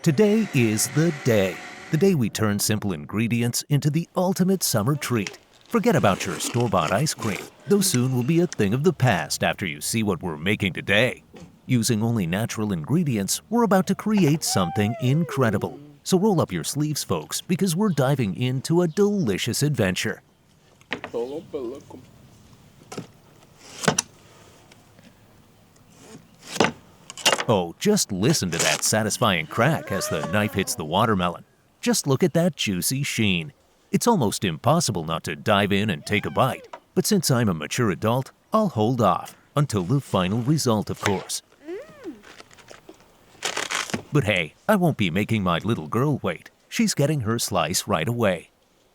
Today is the day we turn simple ingredients into the ultimate summer treat. Forget about your store-bought ice cream. Those soon will be a thing of the past after you see what we're making today. Using only natural ingredients, we're about to create something incredible. So roll up your sleeves, folks, because we're diving into a delicious adventure. Oh, just listen to that satisfying crack as the knife hits the watermelon. Just look at that juicy sheen. It's almost impossible not to dive in and take a bite. But since I'm a mature adult, I'll hold off until the final result, of course. But hey, I won't be making my little girl wait. She's getting her slice right away.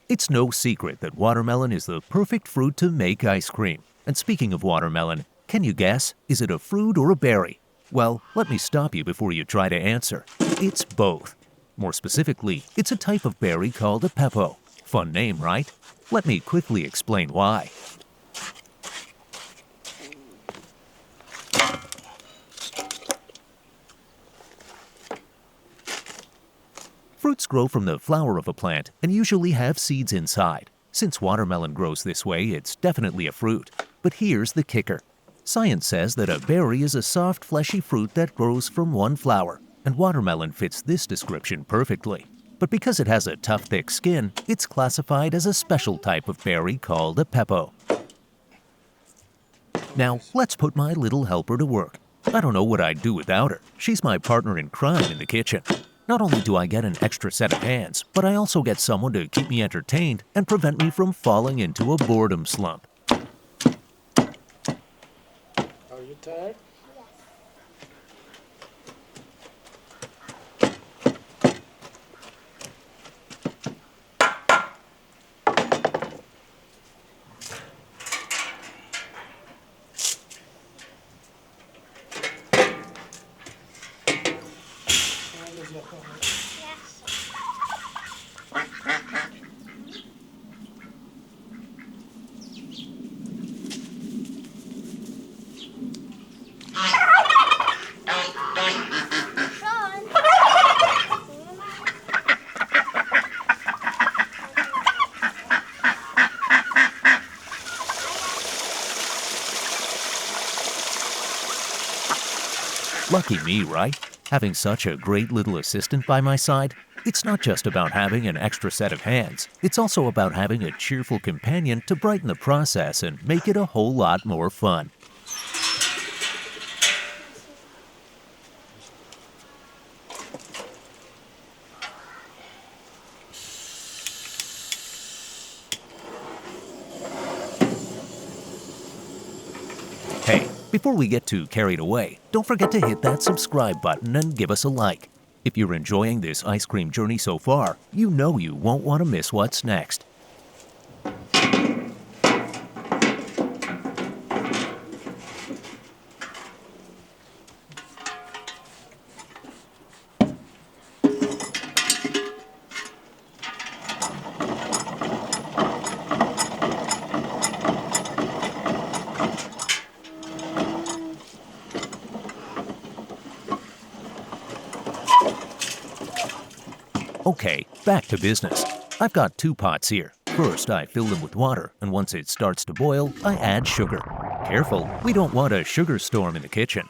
It's no secret that watermelon is the perfect fruit to make ice cream. And speaking of watermelon, can you guess? Is it a fruit or a berry? Well, let me stop you before you try to answer. It's both. More specifically, it's a type of berry called a pepo. Fun name, right? Let me quickly explain why. Fruits grow from the flower of a plant and usually have seeds inside. Since watermelon grows this way, it's definitely a fruit. But here's the kicker. Science says that a berry is a soft, fleshy fruit that grows from one flower, and watermelon fits this description perfectly. But because it has a tough, thick skin, it's classified as a special type of berry called a pepo. Now, let's put my little helper to work. I don't know what I'd do without her. She's my partner in crime in the kitchen. Not only do I get an extra set of hands, but I also get someone to keep me entertained and prevent me from falling into a boredom slump. Are you tired? Lucky me, right? Having such a great little assistant by my side. It's not just about having an extra set of hands. It's also about having a cheerful companion to brighten the process and make it a whole lot more fun. Hey, before we get too carried away, don't forget to hit that subscribe button and give us a like. If you're enjoying this ice cream journey so far, you know you won't want to miss what's next. Okay, back to business. I've got 2 pots here. First, I fill them with water, and once it starts to boil, I add sugar. Careful, we don't want a sugar storm in the kitchen.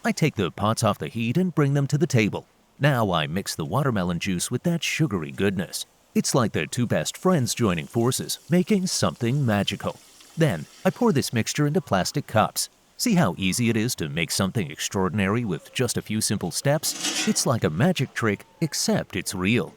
I take the pots off the heat and bring them to the table. Now I mix the watermelon juice with that sugary goodness. It's like the 2 best friends joining forces, making something magical. Then, I pour this mixture into plastic cups. See how easy it is to make something extraordinary with just a few simple steps? It's like a magic trick, except it's real.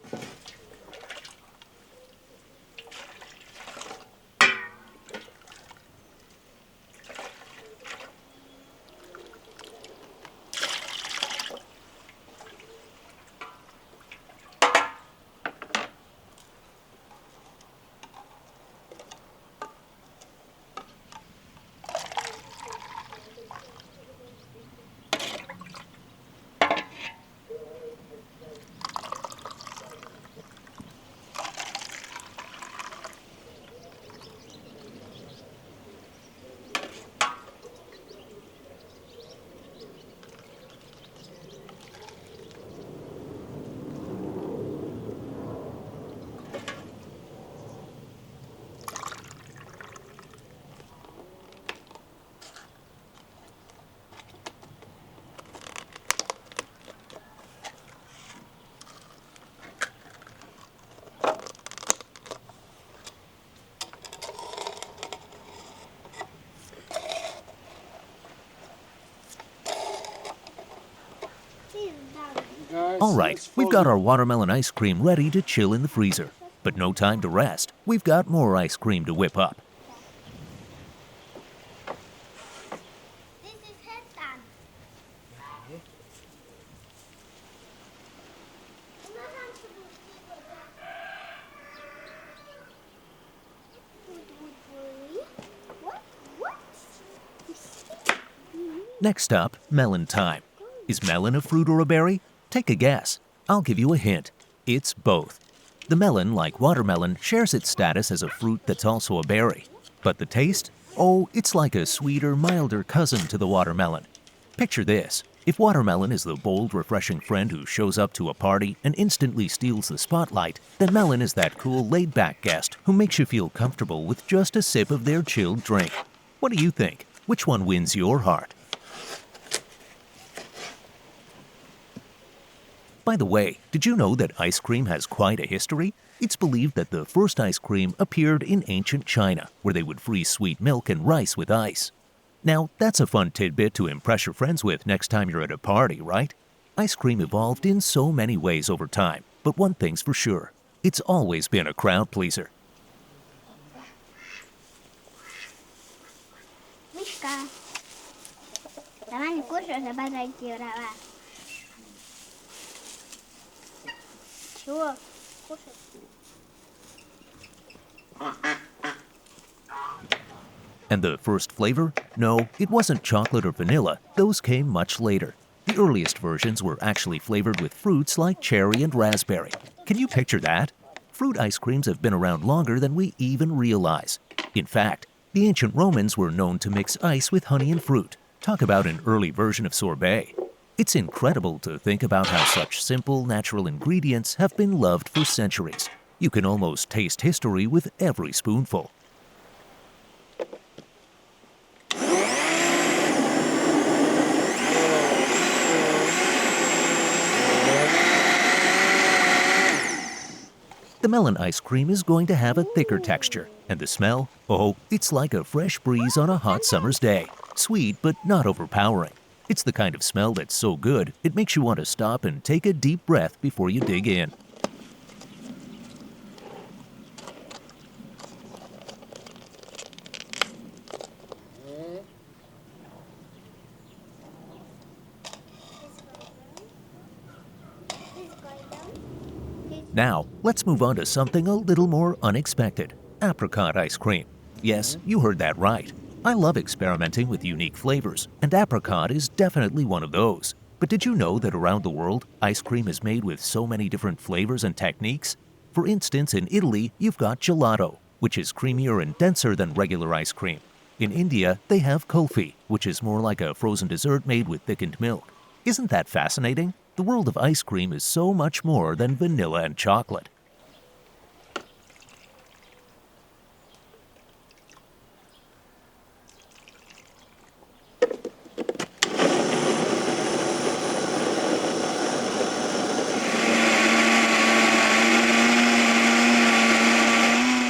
All right, we've got our watermelon ice cream ready to chill in the freezer. But no time to rest. We've got more ice cream to whip up. Next up, melon time. Is melon a fruit or a berry? Take a guess. I'll give you a hint. It's both. The melon, like watermelon, shares its status as a fruit that's also a berry. But the taste? Oh, it's like a sweeter, milder cousin to the watermelon. Picture this. If watermelon is the bold, refreshing friend who shows up to a party and instantly steals the spotlight, then melon is that cool, laid-back guest who makes you feel comfortable with just a sip of their chilled drink. What do you think? Which one wins your heart? By the way, did you know that ice cream has quite a history? It's believed that the first ice cream appeared in ancient China, where they would freeze sweet milk and rice with ice. Now, that's a fun tidbit to impress your friends with next time you're at a party, right? Ice cream evolved in so many ways over time, but one thing's for sure. It's always been a crowd pleaser. Мишка, давай не кушай, забирай дрова. Чего? Кушай. And the first flavor? No, it wasn't chocolate or vanilla. Those came much later. The earliest versions were actually flavored with fruits like cherry and raspberry. Can you picture that? Fruit ice creams have been around longer than we even realize. In fact, the ancient Romans were known to mix ice with honey and fruit. Talk about an early version of sorbet. It's incredible to think about how such simple, natural ingredients have been loved for centuries. You can almost taste history with every spoonful. The melon ice cream is going to have a thicker texture, and the smell? Oh, it's like a fresh breeze on a hot summer's day. Sweet, but not overpowering. It's the kind of smell that's so good, it makes you want to stop and take a deep breath before you dig in. Now, let's move on to something a little more unexpected. Apricot ice cream. Yes, you heard that right. I love experimenting with unique flavors, and apricot is definitely one of those. But did you know that around the world, ice cream is made with so many different flavors and techniques? For instance, in Italy, you've got gelato, which is creamier and denser than regular ice cream. In India, they have kulfi, which is more like a frozen dessert made with thickened milk. Isn't that fascinating? The world of ice cream is so much more than vanilla and chocolate.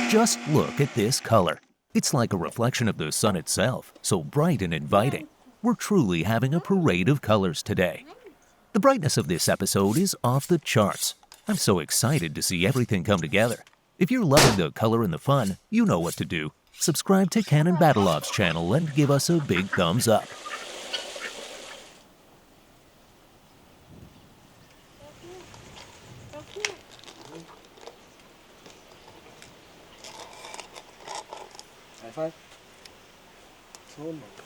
Just look at this color. It's like a reflection of the sun itself, so bright and inviting. We're truly having a parade of colors today. The brightness of this episode is off the charts. I'm so excited to see everything come together. If you're loving the color and the fun, you know what to do. Subscribe to Kanan Badalov's channel and give us a big thumbs up. High five. Oh my God.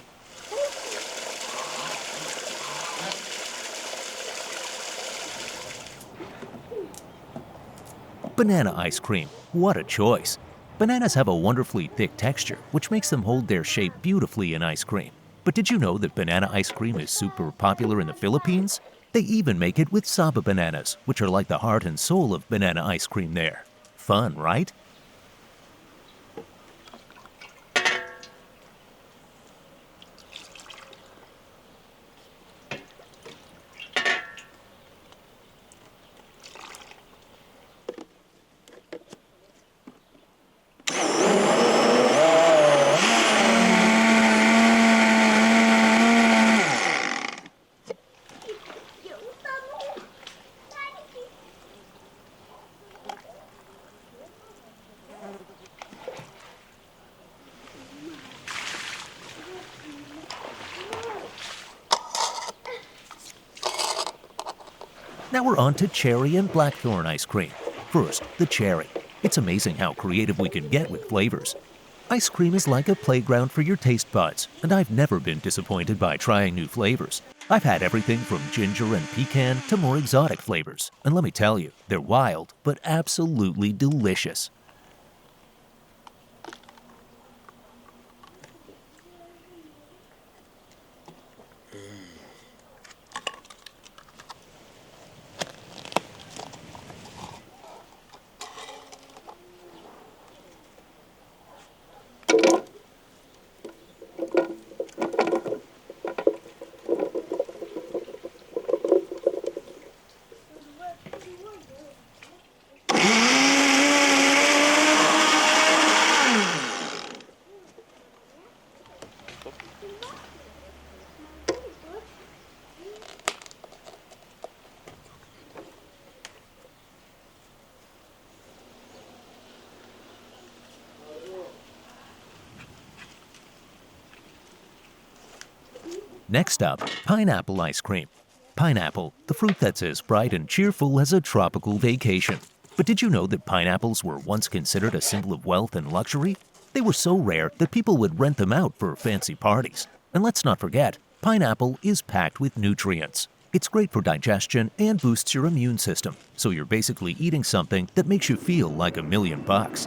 Banana ice cream. What a choice. Bananas have a wonderfully thick texture, which makes them hold their shape beautifully in ice cream. But did you know that banana ice cream is super popular in the Philippines? They even make it with saba bananas, which are like the heart and soul of banana ice cream there. Fun, right? Now we're on to cherry and blackthorn ice cream. First, the cherry. It's amazing how creative we can get with flavors. Ice cream is like a playground for your taste buds, and I've never been disappointed by trying new flavors. I've had everything from ginger and pecan to more exotic flavors, and let me tell you, they're wild but absolutely delicious. Next up, pineapple ice cream. Pineapple, the fruit that's as bright and cheerful as a tropical vacation. But did you know that pineapples were once considered a symbol of wealth and luxury? They were so rare that people would rent them out for fancy parties. And let's not forget, pineapple is packed with nutrients. It's great for digestion and boosts your immune system, so you're basically eating something that makes you feel like $1,000,000.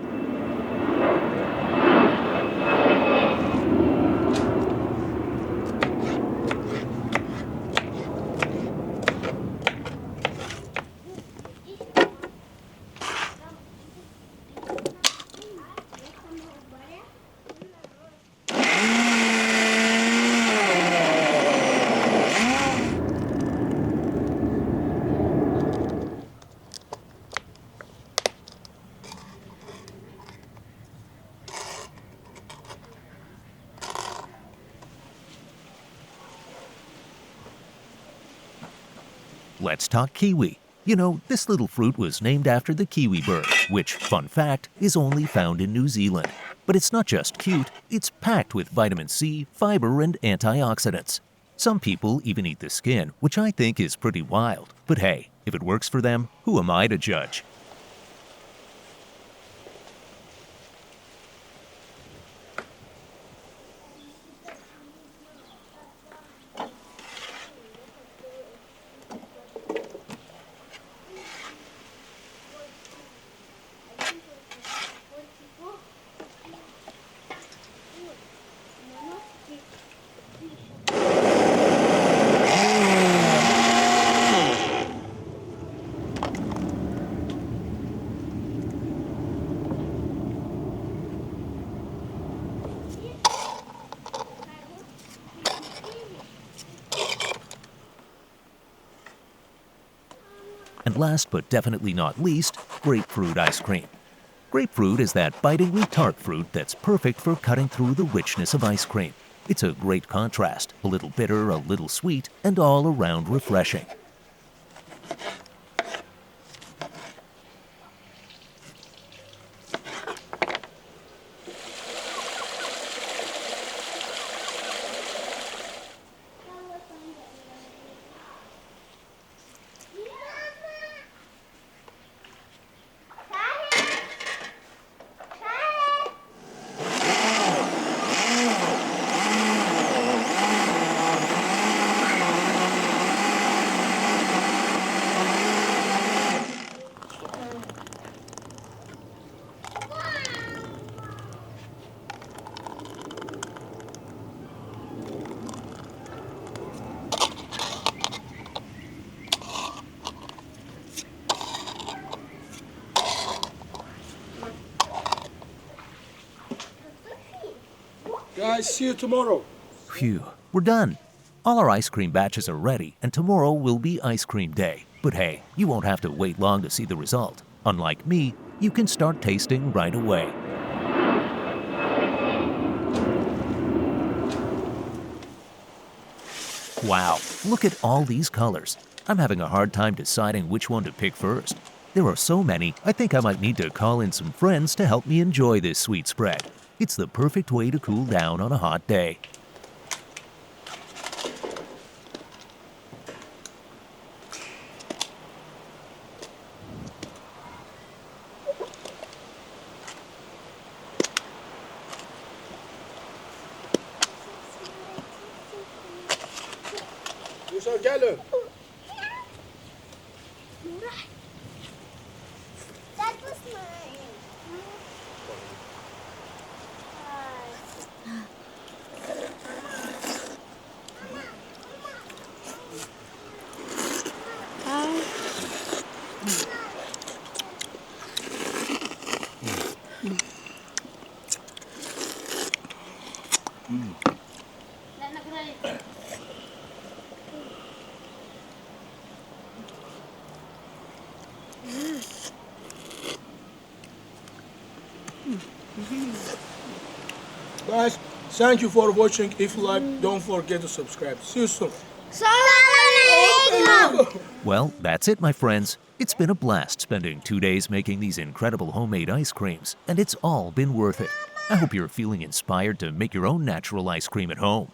Let's talk kiwi. You know, this little fruit was named after the kiwi bird, which, fun fact, is only found in New Zealand. But it's not just cute, it's packed with vitamin C, fiber, and antioxidants. Some people even eat the skin, which I think is pretty wild. But hey, if it works for them, who am I to judge? And last but definitely not least, grapefruit ice cream. Grapefruit is that bitingly tart fruit that's perfect for cutting through the richness of ice cream. It's a great contrast, a little bitter, a little sweet, and all around refreshing. Guys, see you tomorrow. Phew, we're done. All our ice cream batches are ready, and tomorrow will be ice cream day. But hey, you won't have to wait long to see the result. Unlike me, you can start tasting right away. Wow, look at all these colors. I'm having a hard time deciding which one to pick first. There are so many, I think I might need to call in some friends to help me enjoy this sweet spread. It's the perfect way to cool down on a hot day. gelin. That was mine. Guys, thank you for watching. If you like, don't forget to subscribe. See you soon. Well, that's it, my friends. It's been a blast spending 2 days making these incredible homemade ice creams, and it's all been worth it. I hope you're feeling inspired to make your own natural ice cream at home.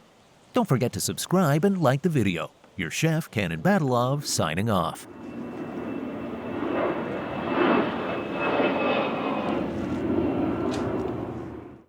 Don't forget to subscribe and like the video. Your chef, Kanan Badalov, signing off.